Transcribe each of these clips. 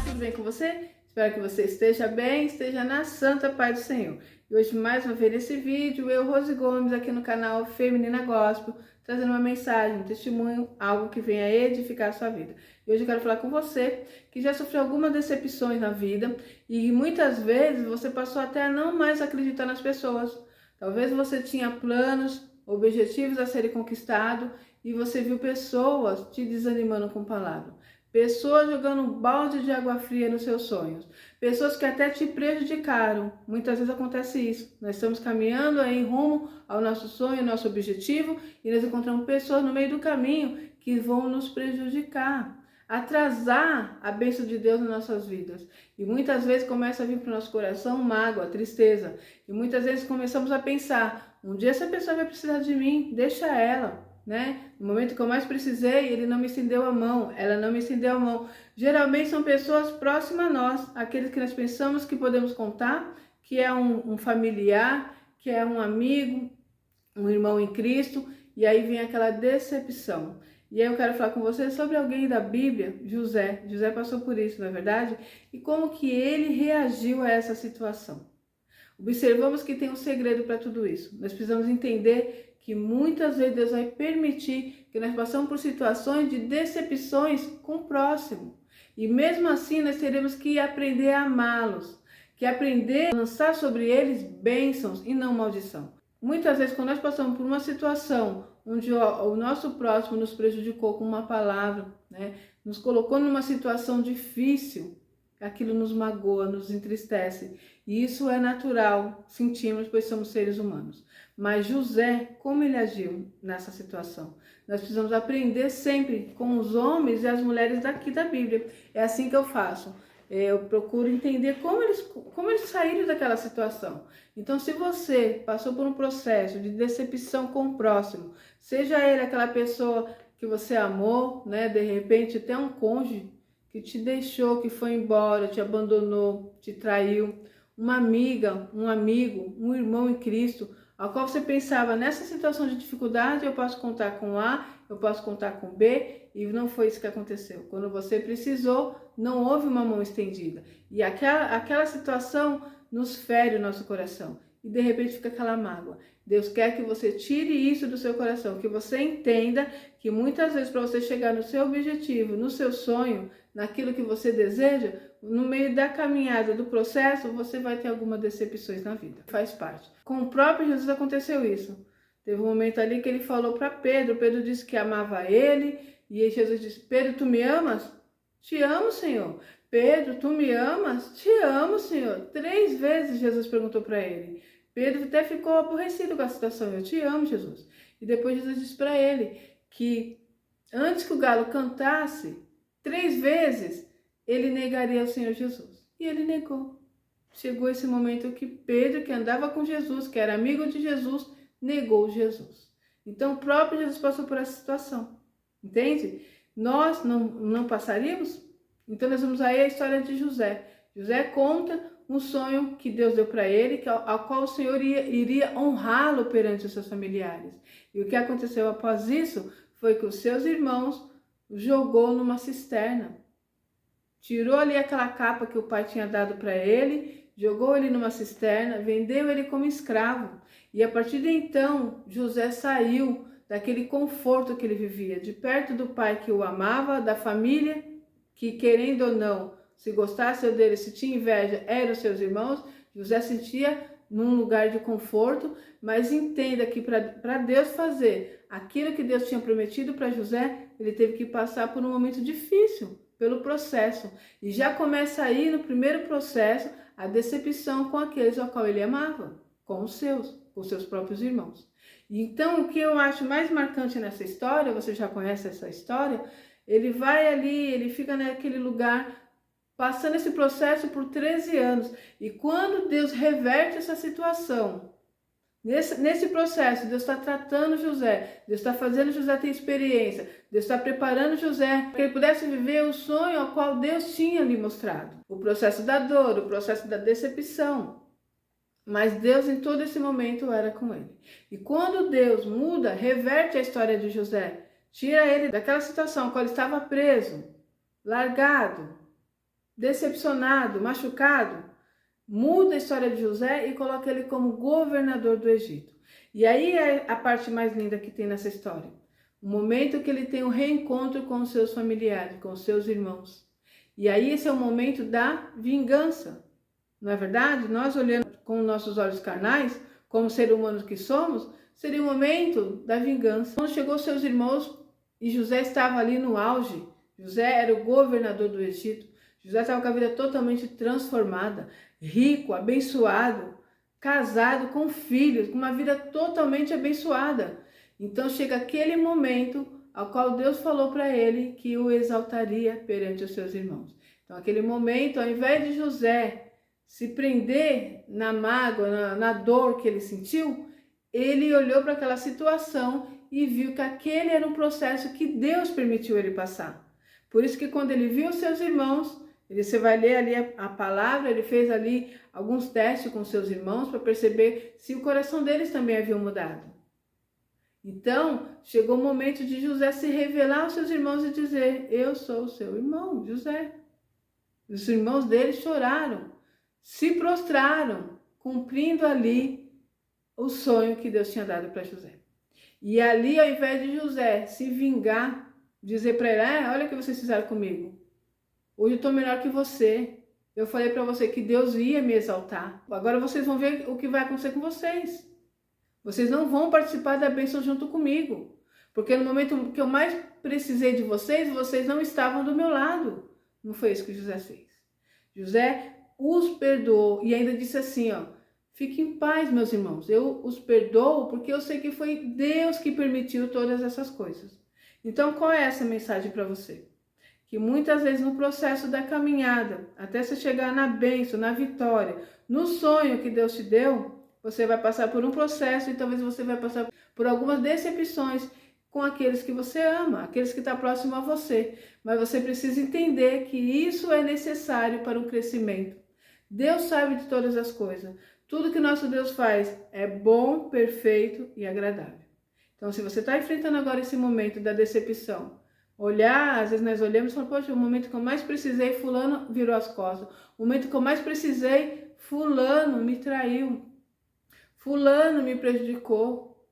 Tudo bem com você? Espero que você esteja bem, esteja na santa paz do Senhor. E hoje, mais uma vez nesse vídeo, eu, Rose Gomes, aqui no canal Feminina Gospel, trazendo uma mensagem, um testemunho, algo que venha edificar a sua vida. E hoje eu quero falar com você que já sofreu algumas decepções na vida e muitas vezes você passou até a não mais acreditar nas pessoas. Talvez você tinha planos, objetivos a serem conquistados e você viu pessoas te desanimando com palavras. Pessoas jogando um balde de água fria nos seus sonhos. Pessoas que até te prejudicaram. Muitas vezes acontece isso. Nós estamos caminhando aí rumo ao nosso sonho, ao nosso objetivo, e nós encontramos pessoas no meio do caminho que vão nos prejudicar, atrasar a bênção de Deus nas nossas vidas. E muitas vezes começa a vir para o nosso coração mágoa, tristeza. E muitas vezes começamos a pensar, um dia essa pessoa vai precisar de mim, deixa ela. No momento que eu mais precisei, ele não me estendeu a mão, ela não me estendeu a mão. Geralmente são pessoas próximas a nós, aqueles que nós pensamos que podemos contar, que é um familiar, que é um amigo, um irmão em Cristo, e aí vem aquela decepção. E aí eu quero falar com você sobre alguém da Bíblia, José. José passou por isso, não é verdade? E como que ele reagiu a essa situação. Observamos que tem um segredo para tudo isso. Nós precisamos entender que muitas vezes Deus vai permitir que nós passemos por situações de decepções com o próximo. E mesmo assim nós teremos que aprender a amá-los, que aprender a lançar sobre eles bênçãos e não maldição. Muitas vezes quando nós passamos por uma situação onde o nosso próximo nos prejudicou com uma palavra, nos colocou numa situação difícil, aquilo nos magoa, nos entristece. E isso é natural, sentimos, pois somos seres humanos. Mas José, como ele agiu nessa situação? Nós precisamos aprender sempre com os homens e as mulheres daqui da Bíblia. É assim que eu faço. Eu procuro entender como eles saíram daquela situação. Então, se você passou por um processo de decepção com o próximo, seja ele aquela pessoa que você amou, de repente até um cônjuge, que te deixou, que foi embora, te abandonou, te traiu, uma amiga, um amigo, um irmão em Cristo, ao qual você pensava, nessa situação de dificuldade eu posso contar com A, eu posso contar com B, e não foi isso que aconteceu. Quando você precisou, não houve uma mão estendida. E aquela situação nos fere o nosso coração. E de repente fica aquela mágoa. Deus quer que você tire isso do seu coração, que você entenda que muitas vezes para você chegar no seu objetivo, no seu sonho, naquilo que você deseja, no meio da caminhada, do processo, você vai ter algumas decepções na vida. Faz parte. Com o próprio Jesus aconteceu isso. Teve um momento ali que ele falou para Pedro, Pedro disse que amava ele, e aí Jesus disse, Pedro, tu me amas? Te amo, Senhor. Pedro, tu me amas? Te amo, Senhor. 3 vezes Jesus perguntou para ele. Pedro até ficou aborrecido com a situação. Eu te amo, Jesus. E depois Jesus disse para ele que antes que o galo cantasse, 3 vezes ele negaria o Senhor Jesus. E ele negou. Chegou esse momento que Pedro, que andava com Jesus, que era amigo de Jesus, negou Jesus. Então o próprio Jesus passou por essa situação. Entende? Nós não passaríamos? Então nós vamos aí a história de José. José conta um sonho que Deus deu para ele, ao qual o Senhor iria honrá-lo perante os seus familiares. E o que aconteceu após isso foi que os seus irmãos jogou numa cisterna. Tirou ali aquela capa que o pai tinha dado para ele, jogou ele numa cisterna, vendeu ele como escravo. E a partir de então, José saiu daquele conforto que ele vivia, de perto do pai que o amava, da família que, querendo ou não, se gostasse dele, se tinha inveja, eram os seus irmãos. José sentia num lugar de conforto, mas entenda que para Deus fazer aquilo que Deus tinha prometido para José, ele teve que passar por um momento difícil, pelo processo. E já começa aí no primeiro processo a decepção com aqueles ao qual ele amava, com os seus próprios irmãos. Então o que eu acho mais marcante nessa história, você já conhece essa história, ele vai ali, ele fica naquele lugar, passando esse processo por 13 anos. E quando Deus reverte essa situação, nesse processo, Deus está tratando José, Deus está fazendo José ter experiência, Deus está preparando José para que ele pudesse viver o sonho ao qual Deus tinha lhe mostrado. O processo da dor, o processo da decepção. Mas Deus em todo esse momento era com ele. E quando Deus muda, reverte a história de José, Tira ele daquela situação quando ele estava preso, largado, decepcionado, machucado. Muda a história de José e coloca ele como governador do Egito. E aí é a parte mais linda que tem nessa história. O momento que ele tem um reencontro com os seus familiares, com os seus irmãos. E aí esse é o momento da vingança. Não é verdade? Nós olhando com nossos olhos carnais, como seres humanos que somos, seria o momento da vingança. Quando chegou seus irmãos e José estava ali no auge, José era o governador do Egito, José estava com a vida totalmente transformada, rico, abençoado, casado com filhos, com uma vida totalmente abençoada. Então chega aquele momento ao qual Deus falou para ele que o exaltaria perante os seus irmãos. Então aquele momento, ao invés de José se prender na mágoa, na dor que ele sentiu, ele olhou para aquela situação e viu que aquele era um processo que Deus permitiu ele passar. Por isso que quando ele viu os seus irmãos, você vai ler ali a palavra, ele fez ali alguns testes com seus irmãos para perceber se o coração deles também havia mudado. Então, chegou o momento de José se revelar aos seus irmãos e dizer: eu sou o seu irmão, José. Os irmãos dele choraram, se prostraram, cumprindo ali o sonho que Deus tinha dado para José. E ali, ao invés de José se vingar, dizer para ele: olha o que vocês fizeram comigo. Hoje eu estou melhor que você. Eu falei para você que Deus ia me exaltar. Agora vocês vão ver o que vai acontecer com vocês. Vocês não vão participar da bênção junto comigo. Porque no momento que eu mais precisei de vocês, vocês não estavam do meu lado. Não foi isso que José fez. José os perdoou e ainda disse assim, fiquem em paz, meus irmãos. Eu os perdoo porque eu sei que foi Deus que permitiu todas essas coisas. Então, qual é essa mensagem para você? Que muitas vezes no processo da caminhada, até você chegar na bênção, na vitória, no sonho que Deus te deu, você vai passar por um processo e talvez você vai passar por algumas decepções com aqueles que você ama, aqueles que estão próximos a você. Mas você precisa entender que isso é necessário para o crescimento. Deus sabe de todas as coisas. Tudo que nosso Deus faz é bom, perfeito e agradável. Então, se você está enfrentando agora esse momento da decepção, olhar, às vezes nós olhamos e falamos: poxa, o momento que eu mais precisei, fulano virou as costas. O momento que eu mais precisei, fulano me traiu. Fulano me prejudicou.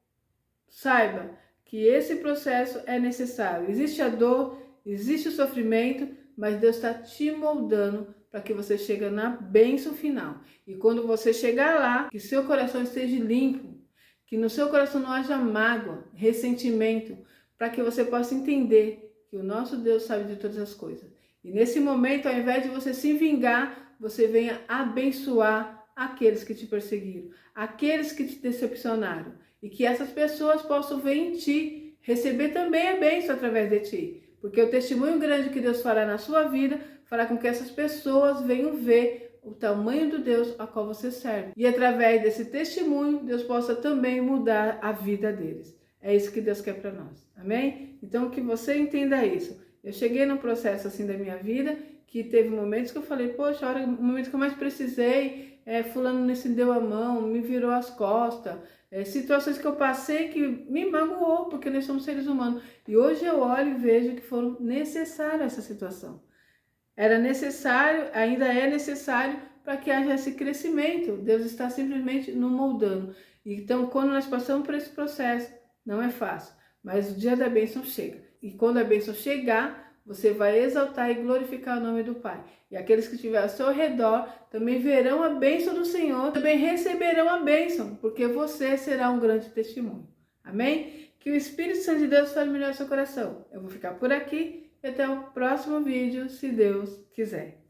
Saiba que esse processo é necessário. Existe a dor, existe o sofrimento, mas Deus está te moldando para que você chegue na bênção final. E quando você chegar lá, que seu coração esteja limpo, que no seu coração não haja mágoa, ressentimento, para que você possa entender que o nosso Deus sabe de todas as coisas. E nesse momento, ao invés de você se vingar, você venha abençoar aqueles que te perseguiram, aqueles que te decepcionaram. E que essas pessoas possam ver em ti, receber também a bênção através de ti. Porque o testemunho grande que Deus fará na sua vida, fará com que essas pessoas venham ver o tamanho do Deus a qual você serve. E através desse testemunho, Deus possa também mudar a vida deles. É isso que Deus quer para nós. Amém? Então, que você entenda isso. Eu cheguei num processo assim da minha vida, que teve momentos que eu falei: poxa, o momento que eu mais precisei, fulano me estendeu a mão, me virou as costas. Situações que eu passei que me magoou, porque nós somos seres humanos. E hoje eu olho e vejo que foram necessárias essa situação. Era necessário, ainda é necessário para que haja esse crescimento. Deus está simplesmente nos moldando. Então, quando nós passamos por esse processo, não é fácil, mas o dia da bênção chega. E quando a bênção chegar, você vai exaltar e glorificar o nome do Pai. E aqueles que estiverem ao seu redor também verão a bênção do Senhor, também receberão a bênção, porque você será um grande testemunho. Amém? Que o Espírito Santo de Deus fale melhor no seu coração. Eu vou ficar por aqui e até o próximo vídeo, se Deus quiser.